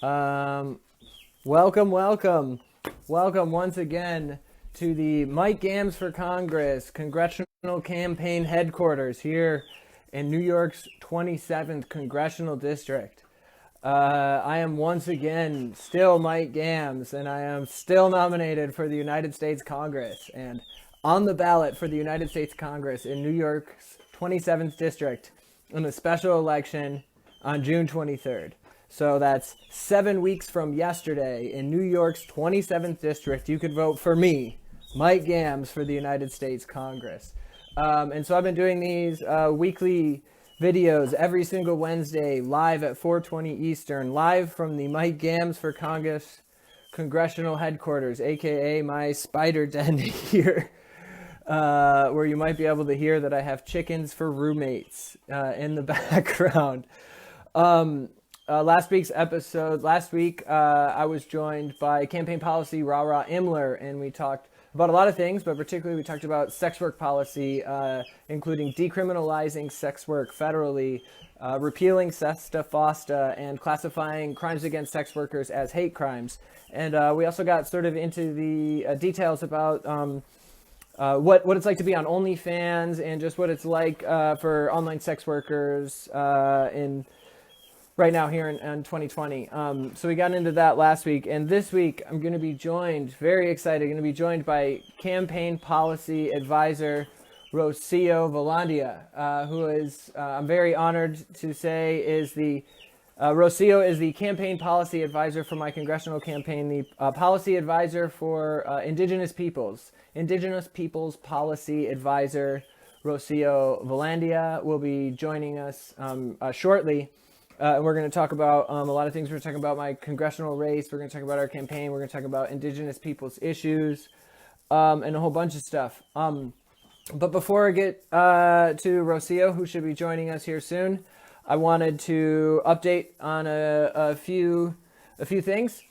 Um, welcome once again to the Mike Gamms for Congress Congressional Campaign Headquarters here in New York's 27th Congressional District. I am once again still Mike Gamms, and I am still nominated for the United States Congress and on the ballot for the United States Congress in New York's 27th District in a special election on June 23rd. So that's 7 weeks from yesterday in New York's 27th District. You could vote for me, Mike Gamms, for the United States Congress. And so I've been doing these weekly videos every single Wednesday, live at 4:20 Eastern, live from the Mike Gamms for Congress Congressional Headquarters, aka my spider den here, where you might be able to hear that I have chickens for roommates in the background. Last week, I was joined by campaign policy Rah Imler, and we talked about a lot of things, but particularly we talked about sex work policy, including decriminalizing sex work federally, repealing SESTA FOSTA, and classifying crimes against sex workers as hate crimes. And we also got sort of into the details about what it's like to be on OnlyFans and just what it's like for online sex workers right now here in 2020. So we got into that last week, and this week I'm going to be joined, very excited, going to be joined by campaign policy advisor Rocio Velandia, who is, I'm very honored to say, Rocio is the campaign policy advisor for my congressional campaign, the policy advisor for Indigenous Peoples Policy Advisor Rocio Velandia will be joining us shortly. And we're going to talk about a lot of things. We're going to talk about my congressional race. We're going to talk about our campaign. We're going to talk about Indigenous peoples issues and a whole bunch of stuff. But before I get to Rocio, who should be joining us here soon, I wanted to update on a few things.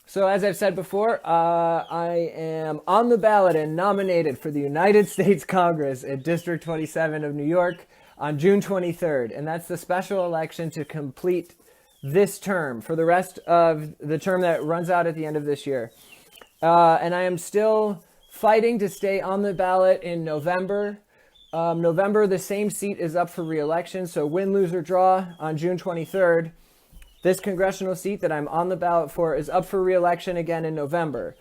So as I've said before, I am on the ballot and nominated for the United States Congress at District 27 of New York on June 23rd, and that's the special election to complete this term for the rest of the term that runs out at the end of this year. And I am still fighting to stay on the ballot in November. November, the same seat is up for re-election, so win, lose, or draw on June 23rd. This congressional seat that I'm on the ballot for is up for re-election again in November.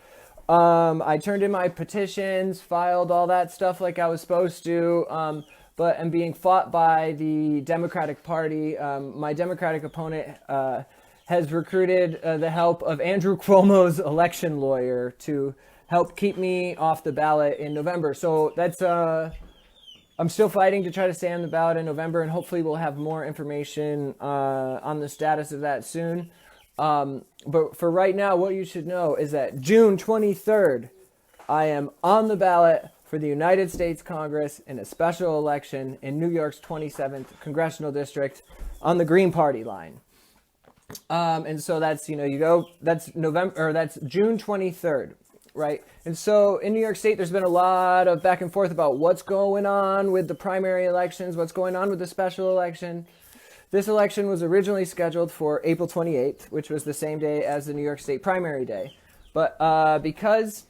I turned in my petitions, filed all that stuff like I was supposed to, but I'm being fought by the Democratic Party. My Democratic opponent has recruited the help of Andrew Cuomo's election lawyer to help keep me off the ballot in November. So that's I'm still fighting to try to stay on the ballot in November, and hopefully we'll have more information on the status of that soon. But for right now, what you should know is that June 23rd, I am on the ballot for the United States Congress in a special election in New York's 27th Congressional District on the Green Party line. And so that's, that's that's June 23rd, right? And so in New York State, there's been a lot of back and forth about what's going on with the primary elections, what's going on with the special election. This election was originally scheduled for April 28th, which was the same day as the New York State primary day. But because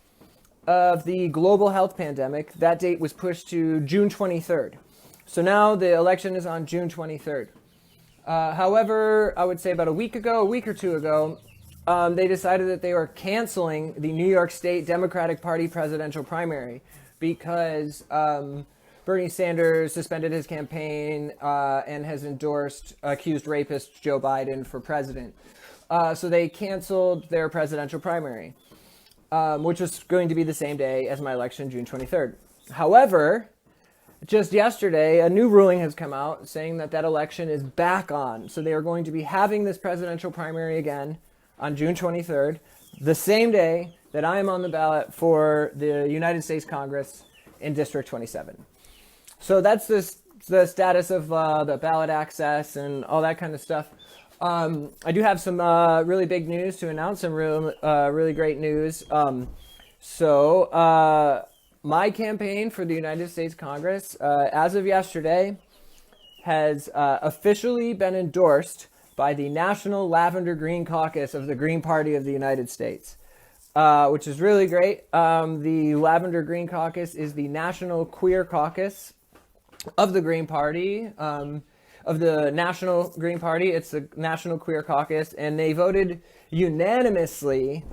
of the global health pandemic, that date was pushed to June 23rd. So now the election is on June 23rd. However, I would say about a week or two ago, they decided that they were canceling the New York State Democratic Party presidential primary because Bernie Sanders suspended his campaign and has endorsed accused rapist Joe Biden for president. So they canceled their presidential primary, which was going to be the same day as my election, June 23rd. However, just yesterday, a new ruling has come out saying that election is back on. So they are going to be having this presidential primary again on June 23rd, the same day that I am on the ballot for the United States Congress in District 27. So that's the status of the ballot access and all that kind of stuff. I do have some really big news to announce, some really great news. My campaign for the United States Congress, as of yesterday, has officially been endorsed by the National Lavender Green Caucus of the Green Party of the United States, which is really great. The Lavender Green Caucus is the National Queer Caucus of the Green Party, of the National Green Party. It's the National Queer Caucus, and they voted unanimously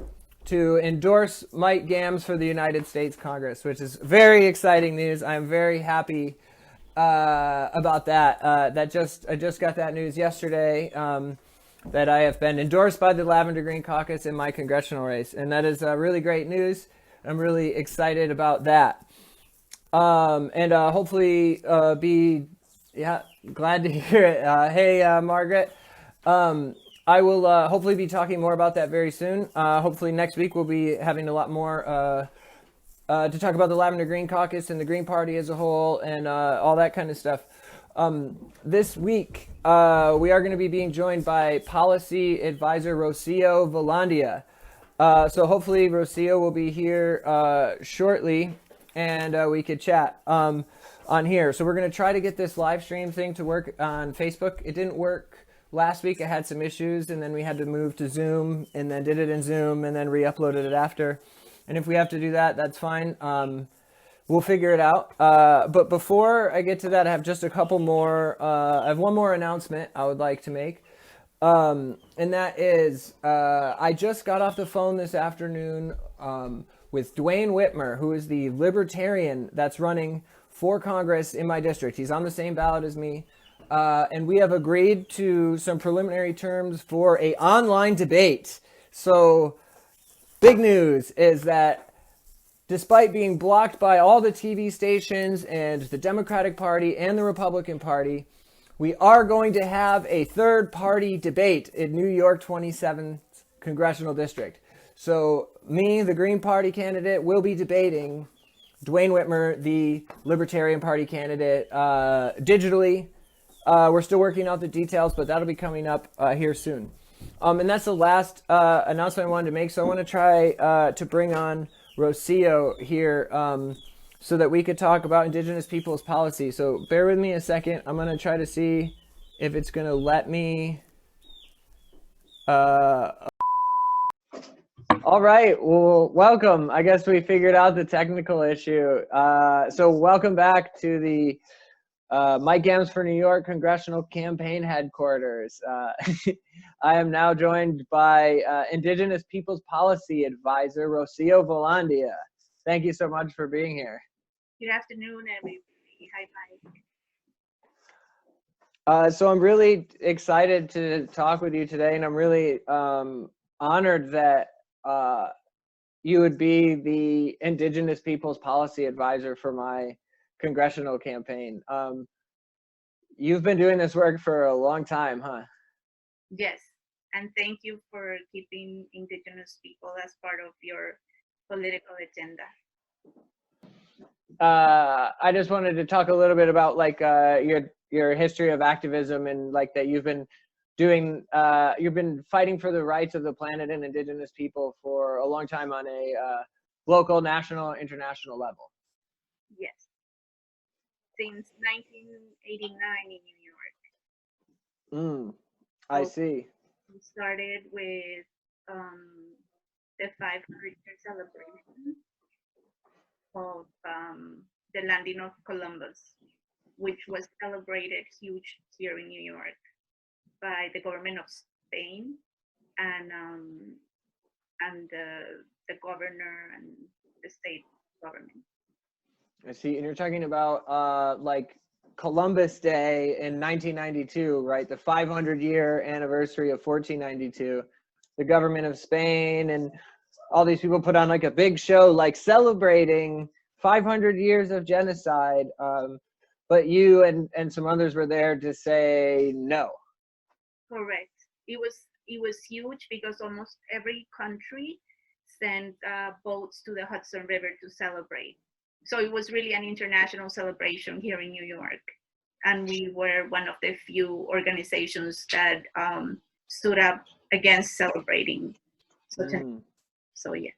to endorse Mike Gamms for the United States Congress, which is very exciting news. I'm very happy about that. I just got that news yesterday, that I have been endorsed by the Lavender Green Caucus in my congressional race, and that is really great news. I'm really excited about that, and hopefully glad to hear it. Hey, Margaret. I will hopefully be talking more about that very soon. Hopefully next week we'll be having a lot more to talk about the Lavender Green Caucus and the Green Party as a whole, and all that kind of stuff. This week we are going to be being joined by Policy Advisor Rocio Velandia. So hopefully Rocio will be here shortly, and we could chat on here. So we're going to try to get this live stream thing to work on Facebook. It didn't work last week. I had some issues, and then we had to move to Zoom, and then did it in Zoom, and then re-uploaded it after. And if we have to do that, that's fine. We'll figure it out. But before I get to that, I have just a couple more. I have one more announcement I would like to make. And that is, I just got off the phone this afternoon with Dwayne Whitmer, who is the Libertarian that's running for Congress in my district. He's on the same ballot as me. And we have agreed to some preliminary terms for an online debate. So big news is that despite being blocked by all the TV stations and the Democratic Party and the Republican Party, we are going to have a third-party debate in New York 27th Congressional District. So me, the Green Party candidate, will be debating Dwayne Whitmer, the Libertarian Party candidate, digitally. We're still working out the details, but that'll be coming up here soon. And that's the last announcement I wanted to make. So I want to try to bring on Rocio here so that we could talk about Indigenous Peoples Policy. So bear with me a second. I'm going to try to see if it's going to let me. All right. Well, welcome. I guess we figured out the technical issue. So welcome back to the Mike Gamms for New York Congressional Campaign Headquarters. I am now joined by Indigenous Peoples Policy Advisor Rocio Velandia. Thank you so much for being here. Good afternoon, everybody. Hi, Mike. So I'm really excited to talk with you today, and I'm really honored that you would be the Indigenous Peoples Policy Advisor for my congressional campaign. You've been doing this work for a long time, huh? Yes, and thank you for keeping Indigenous people as part of your political agenda. I just wanted to talk a little bit about like your history of activism, and like that you've been doing, you've been fighting for the rights of the planet and Indigenous people for a long time on a local, national, international level. Yes, since 1989 in New York. I see. We started with the 500-year celebration of the landing of Columbus, which was celebrated huge here in New York by the government of Spain and the governor and the state government. I see. And you're talking about like Columbus Day in 1992, right? The 500-year anniversary of 1492. The government of Spain and all these people put on like a big show, like celebrating 500 years of genocide. But you and some others were there to say no. Correct. It was huge because almost every country sent boats to the Hudson River to celebrate. So it was really an international celebration here in New York. And we were one of the few organizations that stood up against celebrating. So yeah.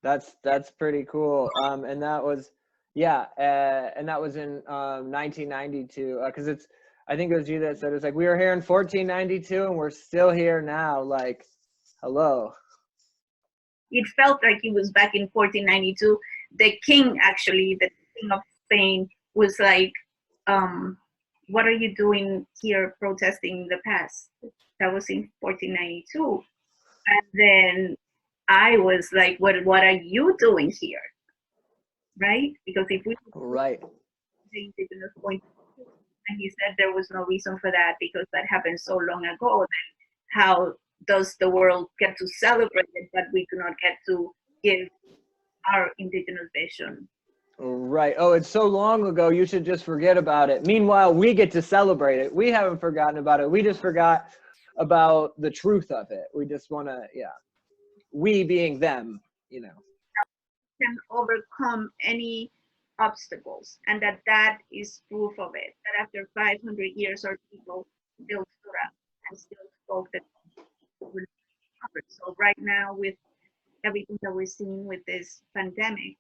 That's pretty cool. And that was, yeah, and that was in 1992, because it's, I think it was you that said, it's like, we were here in 1492 and we're still here now. Like, hello. It felt like it was back in 1492. The king, actually, the king of Spain, was like, what are you doing here protesting the past? That was in 1492. And then I was like, what are you doing here? Right? Because if we Right. the indigenous point of view, and he said there was no reason for that because that happened so long ago, then how does the world get to celebrate it, but we do not get to give our indigenous vision? Right. Oh, it's so long ago, you should just forget about it. Meanwhile, we get to celebrate it. We haven't forgotten about it. We just forgot about the truth of it. We just want to, yeah. We being them, you know. Can overcome any obstacles, and that is proof of it, that after 500 years our people still stood up and still spoke the truth. So right now, with everything that we're seeing with this pandemic,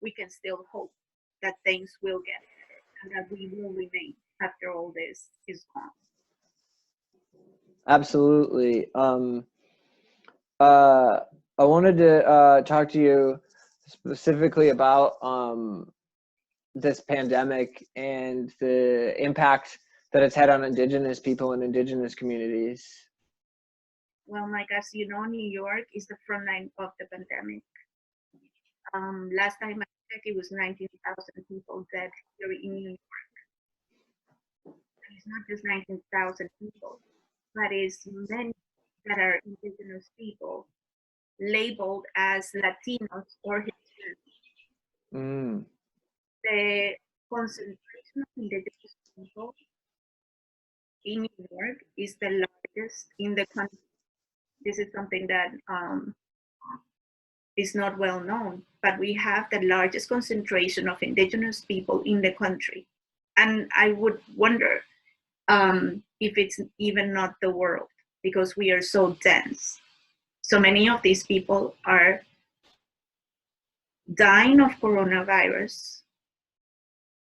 we can still hope that things will get better and that we will remain after all this is gone. Absolutely. I wanted to talk to you specifically about this pandemic and the impact that it's had on Indigenous people and Indigenous communities. Well, Mike, as you know, New York is the front line of the pandemic. Last time I checked, it was 19,000 people dead here in New York. And it's not just 19,000 people, but it's many that are indigenous people labeled as Latinos or Hispanic. Mm. The concentration of indigenous people in New York is the largest in the country. This is something that is not well known, but we have the largest concentration of indigenous people in the country. And I would wonder if it's even not the world, because we are so dense. So many of these people are dying of coronavirus,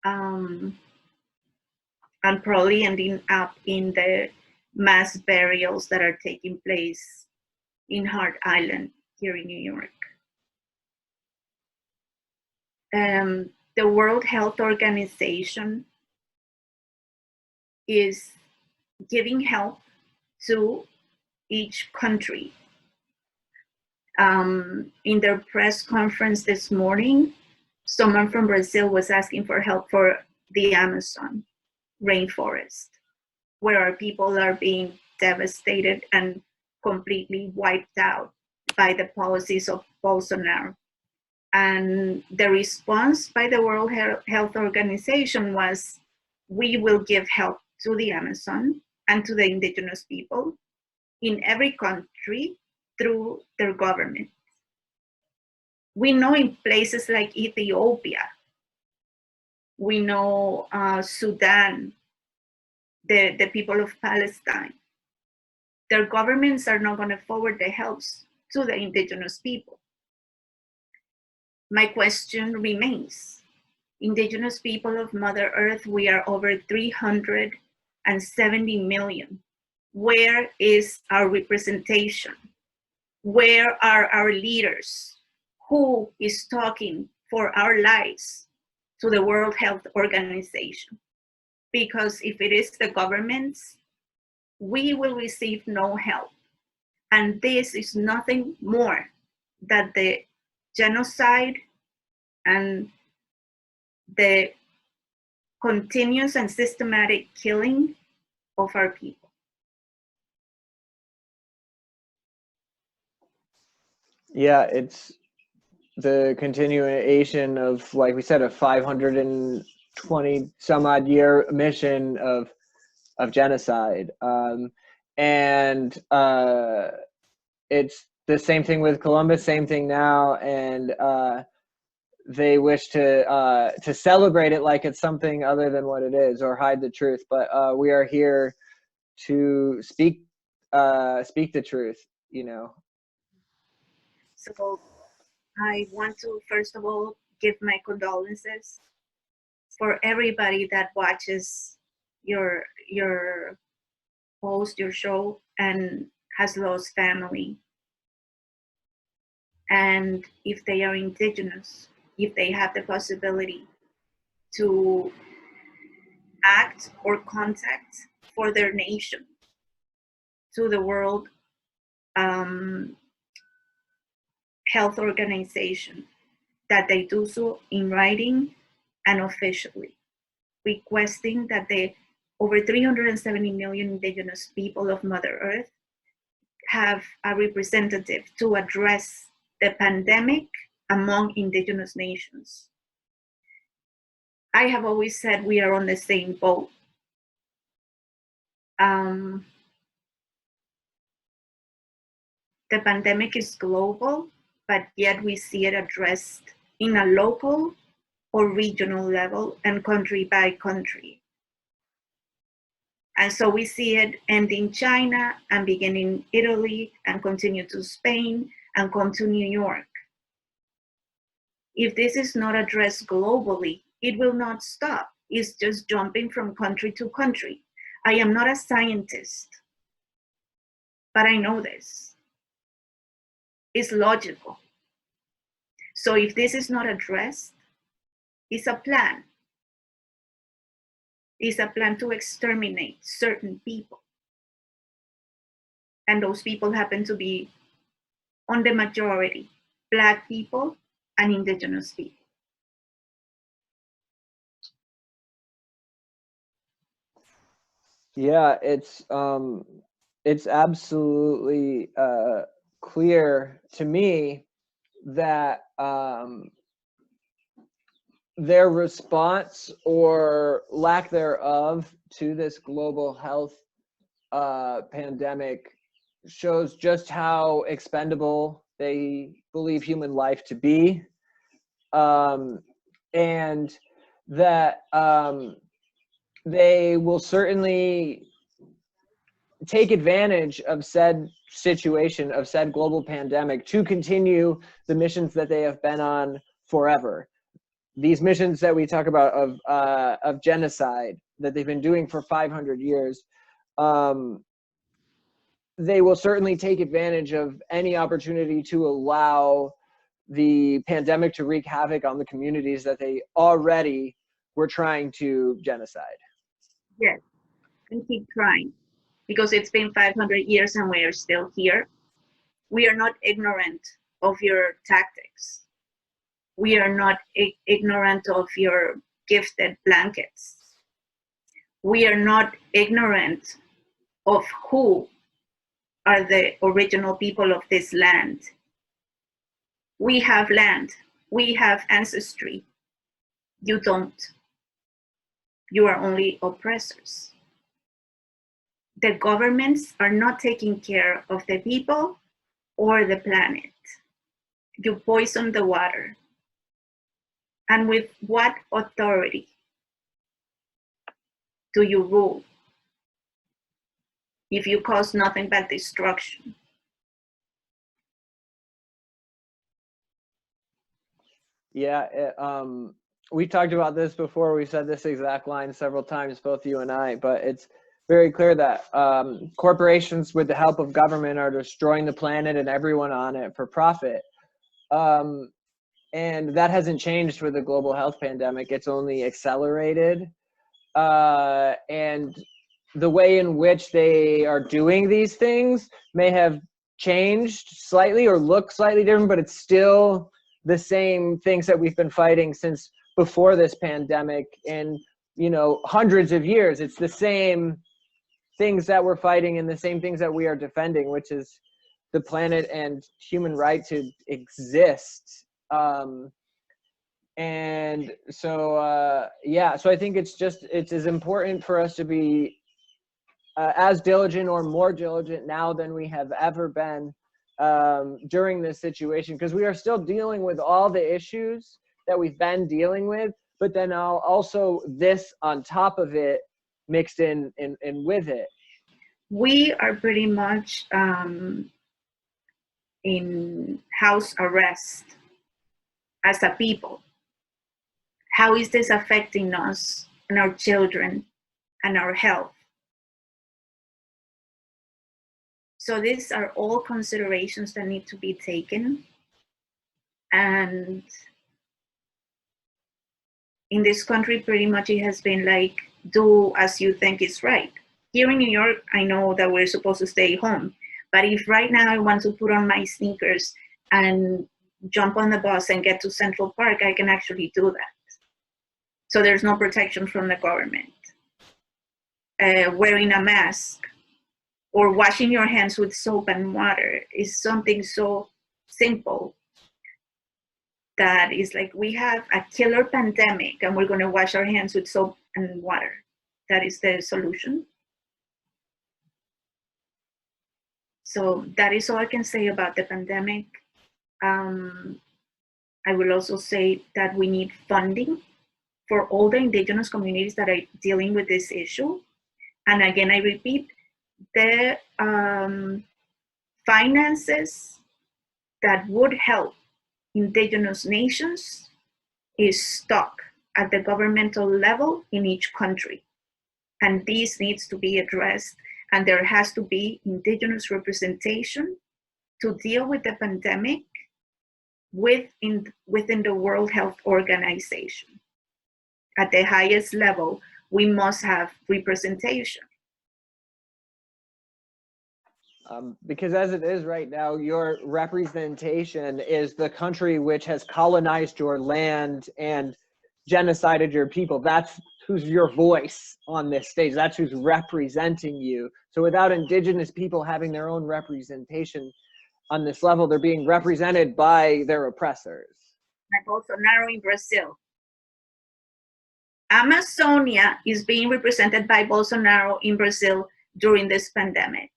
and probably ending up in the mass burials that are taking place in Hart Island here in New York. The World Health Organization is giving help to each country. In their press conference this morning, someone from Brazil was asking for help for the Amazon rainforest, where our people are being devastated and completely wiped out by the policies of Bolsonaro. And the response by the World Health Organization was, we will give help to the Amazon and to the indigenous people in every country through their government. We know in places like Ethiopia, we know Sudan, the people of Palestine, their governments are not going to forward the helps to the indigenous people. My question remains. Indigenous people of Mother Earth, we are over 370 million. Where is our representation? Where are our leaders? Who is talking for our lives to the World Health Organization? Because if it is the governments, we will receive no help. And this is nothing more than the genocide and the continuous and systematic killing of our people. Yeah, it's the continuation of, like we said, a 520 some odd year mission of genocide. And it's the same thing with Columbus, same thing now. And they wish to celebrate it like it's something other than what it is, or hide the truth. But we are here to speak the truth, you know. So I want to, first of all, give my condolences for everybody that watches your post, your show, and has lost family. And if they are Indigenous, if they have the possibility to act or contact for their nation to the World Health Organization, that they do so in writing and officially, requesting that the over 370 million Indigenous people of Mother Earth have a representative to address the pandemic among Indigenous nations. I have always said we are on the same boat. The pandemic is global, but yet we see it addressed in a local or regional level and country by country. And so we see it end in China and begin in Italy and continue to Spain and come to New York. If this is not addressed globally, it will not stop. It's just jumping from country to country. I am not a scientist, but I know this. It's logical. So if this is not addressed, it's a plan. It's a plan to exterminate certain people. And those people happen to be, on the majority, Black people and Indigenous people. Yeah, it's absolutely clear to me that their response or lack thereof to this global health pandemic shows just how expendable they believe human life to be, and that they will certainly take advantage of said situation, of said global pandemic, to continue the missions that they have been on forever. These missions that we talk about of genocide that they've been doing for 500 years, they will certainly take advantage of any opportunity to allow the pandemic to wreak havoc on the communities that they already were trying to genocide. Yes, and keep trying, because it's been 500 years and we are still here. We are not ignorant of your tactics. We are not ignorant of your gifted blankets. We are not ignorant of who are the original people of this land. We have land. We have ancestry. You don't. You are only oppressors. The governments are not taking care of the people or the planet. You poison the water. And with what authority do you rule if you cause nothing but destruction? Yeah, we talked about this before. We said this exact line several times, both you and I, but it's very clear that corporations, with the help of government, are destroying the planet and everyone on it for profit. And that hasn't changed with the global health pandemic. It's only accelerated. And the way in which they are doing these things may have changed slightly or look slightly different, but it's still the same things that we've been fighting since before this pandemic in, hundreds of years. It's the same things that we're fighting and the same things that we are defending, which is the planet and human right to exist. And so, so I think it's as important for us to be as diligent or more diligent now than we have ever been during this situation, because we are still dealing with all the issues that we've been dealing with, but then also this on top of it, mixed in with it. We are pretty much in house arrest as a people. How is this affecting us and our children and our health? So these are all considerations that need to be taken. And in this country, pretty much it has been like, do as you think is right. Here in New York, I know that we're supposed to stay home. But if right now I want to put on my sneakers and jump on the bus and get to Central Park, I can actually do that. So there's no protection from the government. Wearing a mask or washing your hands with soap and water is something so simple that is like, we have a killer pandemic and we're going to wash our hands with soap and water. That is the solution. So that is all I can say about the pandemic. I will also say that we need funding for all the indigenous communities that are dealing with this issue. And again, I repeat, the finances that would help indigenous nations is stuck at the governmental level in each country. And this needs to be addressed. And there has to be indigenous representation to deal with the pandemic within the World Health Organization. At the highest level, we must have representation. Because as it is right now, your representation is the country which has colonized your land and genocided your people. That's who's your voice on this stage. That's who's representing you. So without indigenous people having their own representation on this level, they're being represented by their oppressors. Like Bolsonaro in Brazil. Amazonia is being represented by Bolsonaro in Brazil during this pandemic.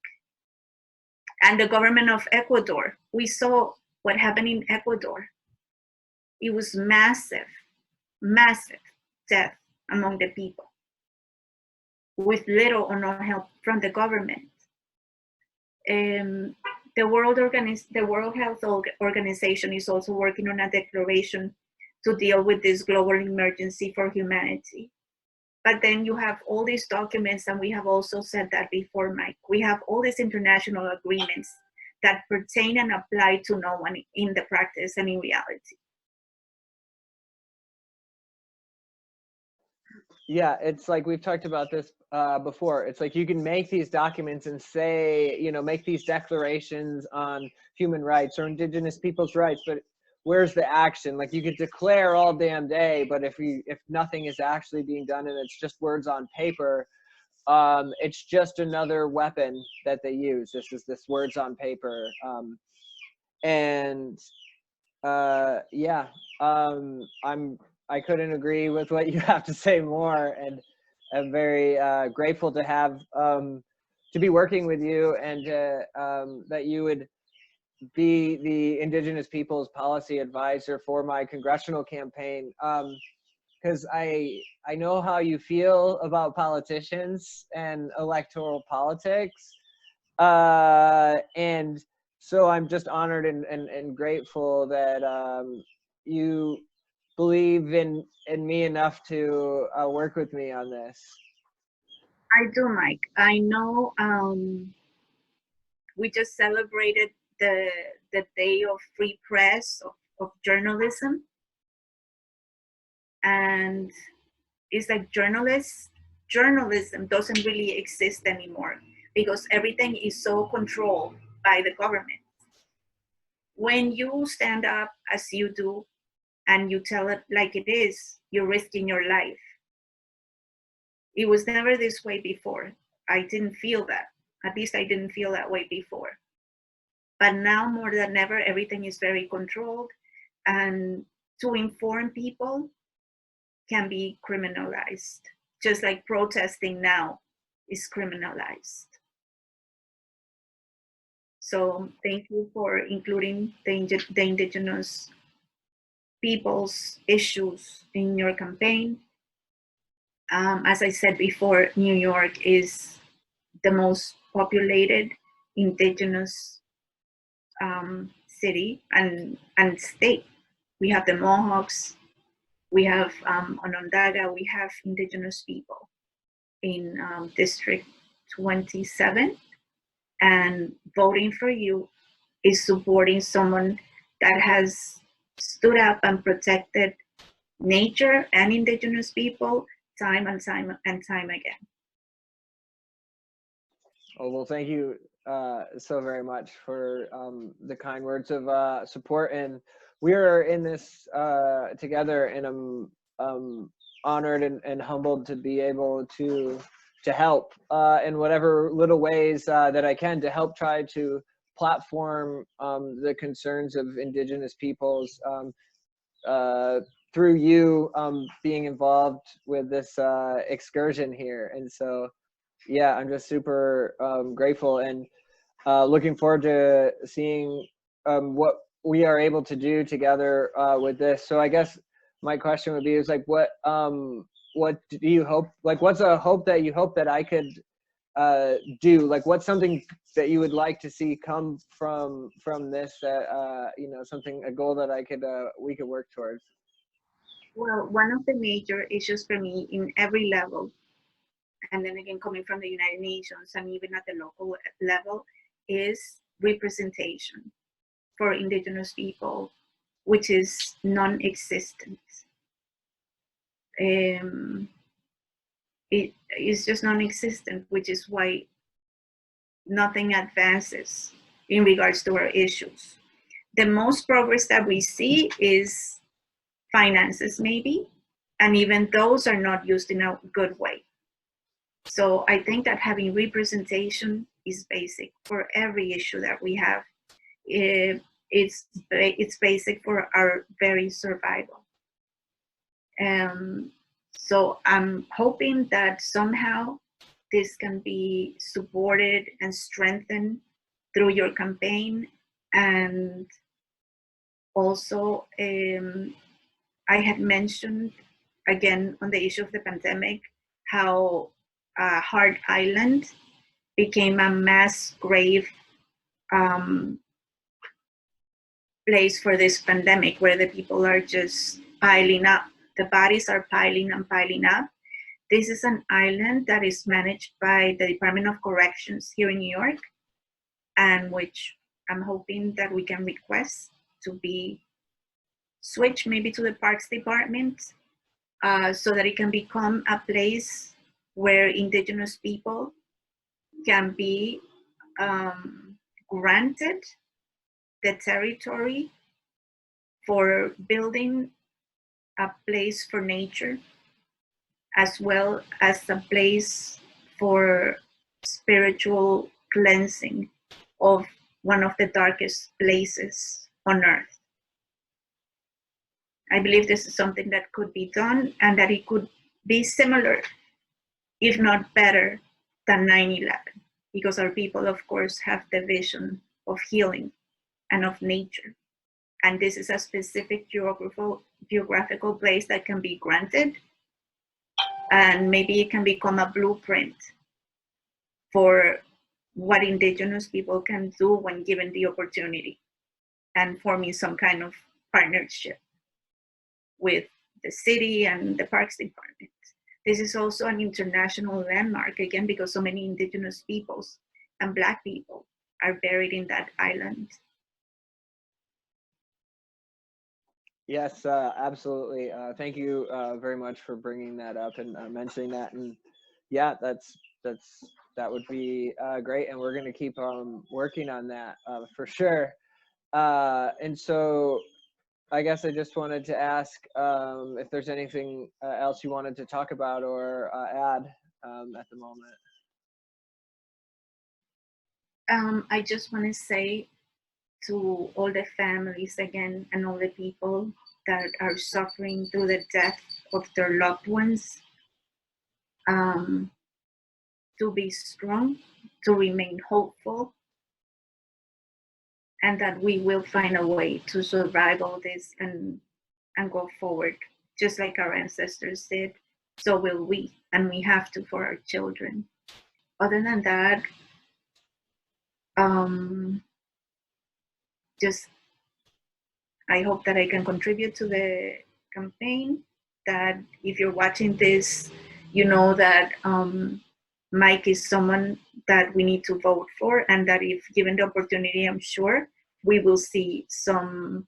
And the government of Ecuador, we saw what happened in Ecuador. It was massive, massive death among the people with little or no help from the government. The World Health Organization is also working on a declaration to deal with this global emergency for humanity. But then you have all these documents, and we have also said that before, Mike, we have all these international agreements that pertain and apply to no one in the practice and in reality. Yeah, it's like we've talked about this before. It's like you can make these documents and say, you know, make these declarations on human rights or indigenous people's rights, but where's the action? Like you could declare all damn day, but if nothing is actually being done and it's just words on paper, it's just another weapon that they use. This words on paper. I couldn't agree with what you have to say more, and I'm very grateful to have to be working with you, and that you would be the Indigenous Peoples Policy Advisor for my congressional campaign, because I know how you feel about politicians and electoral politics, and so I'm just honored and grateful that you believe in me enough to work with me on this. I do, Mike. I know we just celebrated the day of free press, of journalism. And it's like journalism doesn't really exist anymore because everything is so controlled by the government. When you stand up as you do and you tell it like it is, you're risking your life. It was never this way before. I didn't feel that. At least I didn't feel that way before. But now more than ever, everything is very controlled, and to inform people can be criminalized, just like protesting now is criminalized. So thank you for including the indigenous people's issues in your campaign. As I said before, New York is the most populated indigenous city and state. We have the Mohawks, We have Onondaga, we have Indigenous people in District 27, and voting for you is supporting someone that has stood up and protected nature and Indigenous people time and time and time again. Oh, well, thank you so very much for the kind words of support. And we are in this together, and I'm honored and humbled to be able to help in whatever little ways that I can, to help try to platform the concerns of Indigenous peoples through you being involved with this excursion here. And so, yeah, I'm just super grateful and looking forward to seeing what we are able to do together with this. So I guess my question would be is like, what do you hope, like, what's a hope that you hope that I could do? Like, what's something that you would like to see come from this, that you know, something, a goal that I could we could work towards? Well, one of the major issues for me in every level, and then again coming from the United Nations and even at the local level, is representation for Indigenous people, which is non-existent. It is just non-existent, which is why nothing advances in regards to our issues. The most progress that we see is finances, maybe, and even those are not used in a good way. So I think that having representation is basic for every issue that we have. It's basic for our very survival. So I'm hoping that somehow this can be supported and strengthened through your campaign. And also, I had mentioned again on the issue of the pandemic how Hart Island became a mass grave place for this pandemic, where the people are just piling up. The bodies are piling and piling up. This is an island that is managed by the Department of Corrections here in New York, and which I'm hoping that we can request to be switched maybe to the Parks Department, so that it can become a place where Indigenous people can be granted the territory for building a place for nature, as well as a place for spiritual cleansing of one of the darkest places on earth. I believe this is something that could be done, and that it could be similar, if not better, than 9/11, because our people, of course, have the vision of healing and of nature. And this is a specific geographical place that can be granted, and maybe it can become a blueprint for what Indigenous people can do when given the opportunity, and forming some kind of partnership with the city and the Parks Department. This is also an international landmark, again, because so many Indigenous peoples and Black people are buried in that island. Yes, absolutely. Thank you very much for bringing that up and mentioning that. And yeah, that would be great. And we're going to keep working on that for sure. And so I guess I just wanted to ask if there's anything else you wanted to talk about or add at the moment. I just want to say to all the families again, and all the people that are suffering through the death of their loved ones, to be strong, to remain hopeful, and that we will find a way to survive all this and go forward, just like our ancestors did. So will we, and we have to for our children. Other than that, just I hope that I can contribute to the campaign, that if you're watching this, you know that Mike is someone that we need to vote for, and that if given the opportunity, I'm sure we will see some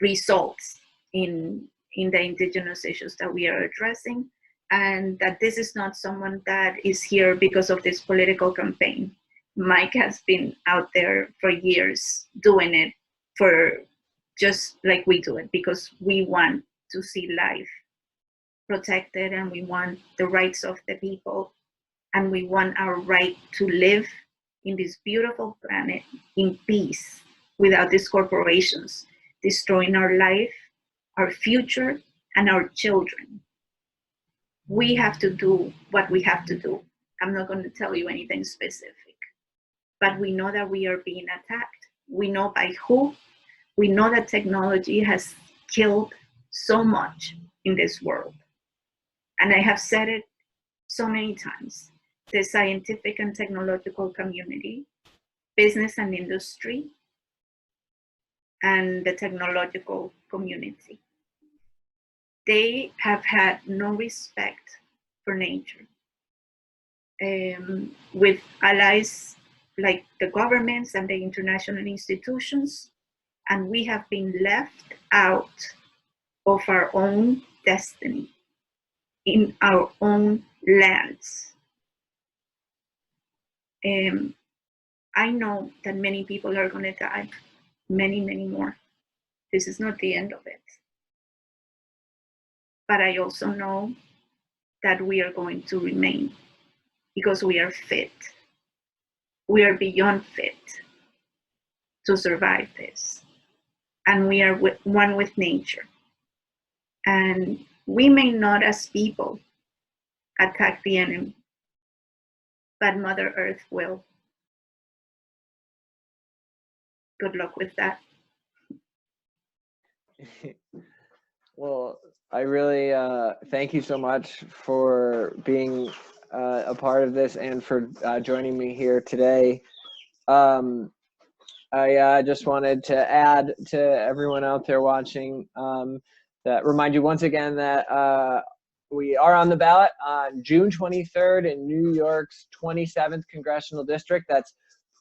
results in the indigenous issues that we are addressing, and that this is not someone that is here because of this political campaign. Mike has been out there for years doing it for just like we do it, because we want to see life protected, and we want the rights of the people, and we want our right to live in this beautiful planet in peace without these corporations destroying our life, our future, and our children. We have to do what we have to do. I'm not going to tell you anything specific, but we know that we are being attacked. We know by who. We know that technology has killed so much in this world. And I have said it so many times. The scientific and technological community, business and industry, and the technological community, they have had no respect for nature. With allies like the governments and the international institutions, and we have been left out of our own destiny in our own lands. I know that many people are going to die, many, many more. This is not the end of it. But I also know that we are going to remain, because we are fit. We are beyond fit to survive this. And we are one with nature. And we may not, as people, attack the enemy, but Mother Earth will. Good luck with that. Well, I really thank you so much for being a part of this and for joining me here today. I just wanted to add to everyone out there watching that remind you once again that we are on the ballot on June 23rd in New York's 27th congressional district.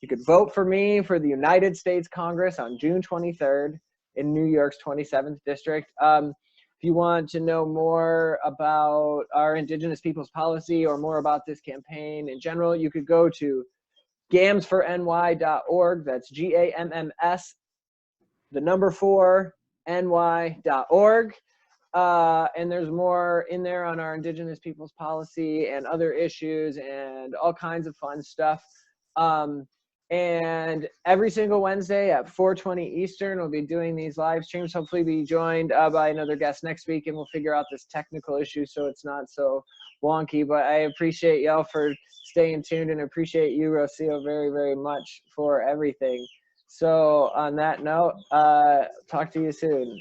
You could vote for me for the United States Congress on June 23rd in New York's 27th district. If you want to know more about our Indigenous Peoples Policy or more about this campaign in general, you could go to gammsforny.org. That's GAMMS, the number 4, ny.org. And there's more in there on our Indigenous Peoples Policy and other issues and all kinds of fun stuff. And every single Wednesday at 4:20 Eastern, we'll be doing these live streams. Hopefully be joined by another guest next week, and we'll figure out this technical issue so it's not so wonky. But I appreciate y'all for staying tuned, and appreciate you, Rocio, very, very much for everything. So on that note, talk to you soon.